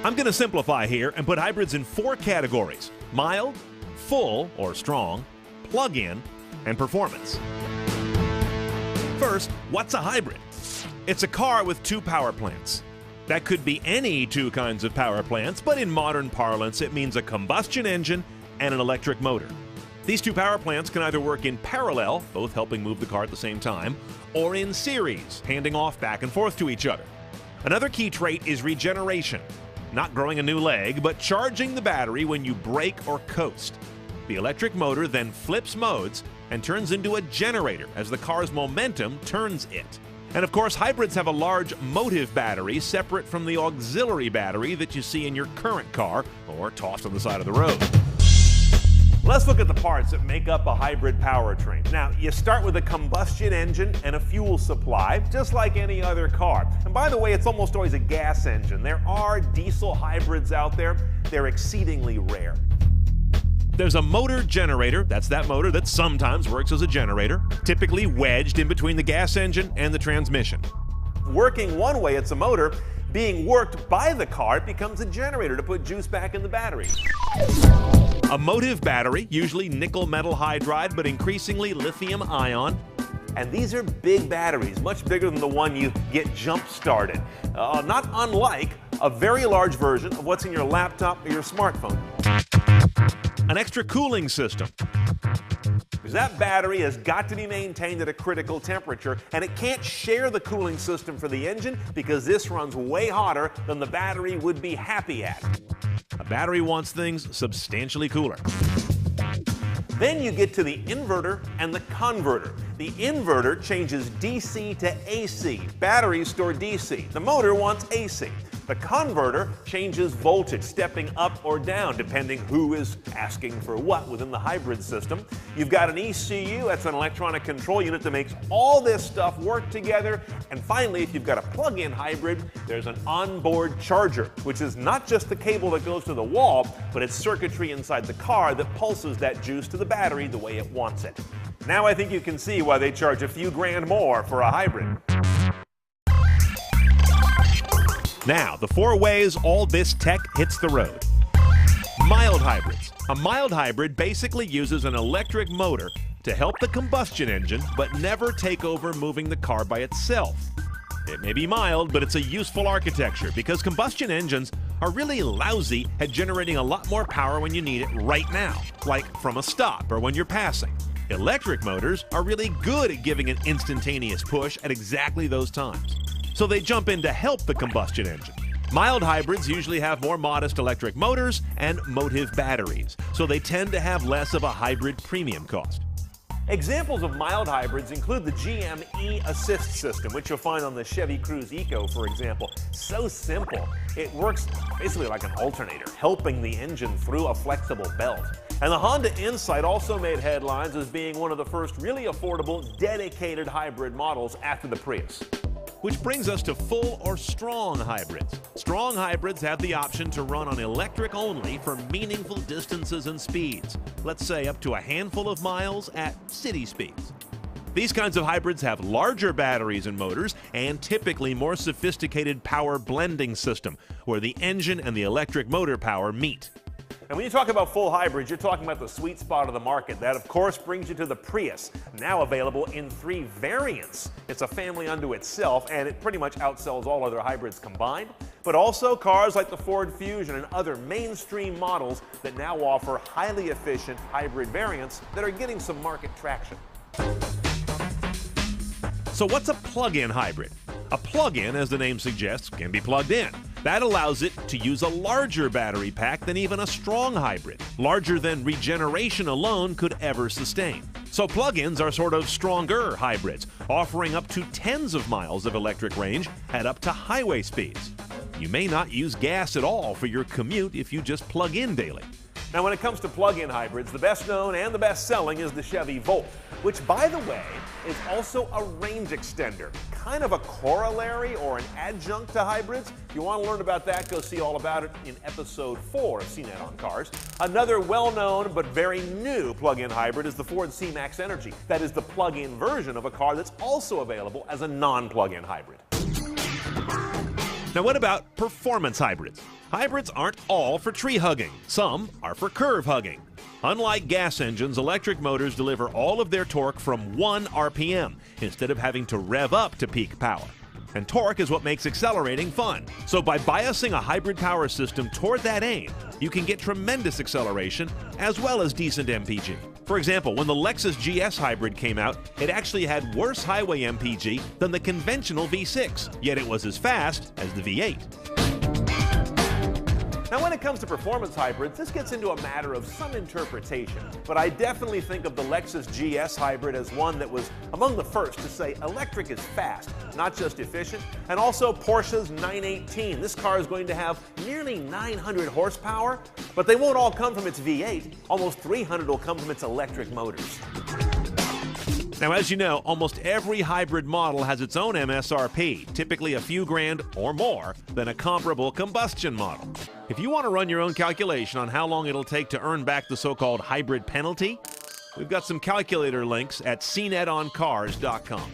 I'm going to simplify here and put hybrids in 4 categories: mild, full or strong, plug-in, and performance. First, what's a hybrid? It's a car with 2 power plants. That could be any 2 kinds of power plants, but in modern parlance it means a combustion engine and an electric motor. These 2 power plants can either work in parallel, both helping move the car at the same time, or in series, handing off back and forth to each other. Another key trait is regeneration. Not growing a new leg, but charging the battery when you brake or coast. The electric motor then flips modes and turns into a generator as the car's momentum turns it. And of course, hybrids have a large motive battery separate from the auxiliary battery that you see in your current car or tossed on the side of the road. Let's look at the parts that make up a hybrid powertrain. Now, you start with a combustion engine and a fuel supply, just like any other car. And by the way, it's almost always a gas engine. There are diesel hybrids out there. They're exceedingly rare. There's a motor generator. That's that motor that sometimes works as a generator, typically wedged in between the gas engine and the transmission. Working one way, it's a motor. Being worked by the car, it becomes a generator to put juice back in the battery. A motive battery, usually nickel metal hydride, but increasingly lithium ion. And these are big batteries, much bigger than the one you get jump-started. Not unlike a very large version of what's in your laptop or your smartphone. An extra cooling system. Because that battery has got to be maintained at a critical temperature, and it can't share the cooling system for the engine because this runs way hotter than the battery would be happy at. A battery wants things substantially cooler. Then you get to the inverter and the converter. The inverter changes DC to AC. Batteries store DC. The motor wants AC. The converter changes voltage, stepping up or down, depending who is asking for what within the hybrid system. You've got an ECU, that's an electronic control unit that makes all this stuff work together. And finally, if you've got a plug-in hybrid, there's an onboard charger, which is not just the cable that goes to the wall, but it's circuitry inside the car that pulses that juice to the battery the way it wants it. Now I think you can see why they charge a few grand more for a hybrid. Now, the 4 ways all this tech hits the road. Mild hybrids. A mild hybrid basically uses an electric motor to help the combustion engine, but never take over moving the car by itself. It may be mild, but it's a useful architecture because combustion engines are really lousy at generating a lot more power when you need it right now, like from a stop or when you're passing. Electric motors are really good at giving an instantaneous push at exactly those times. So they jump in to help the combustion engine. Mild hybrids usually have more modest electric motors and motive batteries, so they tend to have less of a hybrid premium cost. Examples of mild hybrids include the GM E-Assist system, which you'll find on the Chevy Cruze Eco, for example. So simple. It works basically like an alternator, helping the engine through a flexible belt. And the Honda Insight also made headlines as being one of the first really affordable, dedicated hybrid models after the Prius. Which brings us to full or strong hybrids. Strong hybrids have the option to run on electric only for meaningful distances and speeds. Let's say up to a handful of miles at city speeds. These kinds of hybrids have larger batteries and motors and typically more sophisticated power blending system where the engine and the electric motor power meet. And when you talk about full hybrids, you're talking about the sweet spot of the market. That, of course, brings you to the Prius, now available in 3 variants. It's a family unto itself, and it pretty much outsells all other hybrids combined. But also cars like the Ford Fusion and other mainstream models that now offer highly efficient hybrid variants that are getting some market traction. So what's a plug-in hybrid? A plug-in, as the name suggests, can be plugged in. That allows it to use a larger battery pack than even a strong hybrid, larger than regeneration alone could ever sustain. So plug-ins are sort of stronger hybrids, offering up to tens of miles of electric range at up to highway speeds. You may not use gas at all for your commute if you just plug in daily. Now, when it comes to plug-in hybrids, the best known and the best selling is the Chevy Volt, which, by the way, is also a range extender, kind of a corollary or an adjunct to hybrids. If you want to learn about that, go see all about it in episode 4 of CNET On Cars. Another well-known but very new plug-in hybrid is the Ford C-Max Energy. That is the plug-in version of a car that's also available as a non-plug-in hybrid. Now what about performance hybrids? Hybrids aren't all for tree hugging. Some are for curve hugging. Unlike gas engines, electric motors deliver all of their torque from 1 RPM instead of having to rev up to peak power. And torque is what makes accelerating fun. So by biasing a hybrid power system toward that aim, you can get tremendous acceleration as well as decent MPG. For example, when the Lexus GS Hybrid came out, it actually had worse highway MPG than the conventional V6, yet it was as fast as the V8. Now, when it comes to performance hybrids, this gets into a matter of some interpretation. But I definitely think of the Lexus GS Hybrid as one that was among the first to say electric is fast, not just efficient. And also Porsche's 918. This car is going to have nearly 900 horsepower, but they won't all come from its V8. Almost 300 will come from its electric motors. Now, as you know, almost every hybrid model has its own MSRP, typically a few grand or more than a comparable combustion model. If you want to run your own calculation on how long it'll take to earn back the so-called hybrid penalty, we've got some calculator links at CNETOncars.com.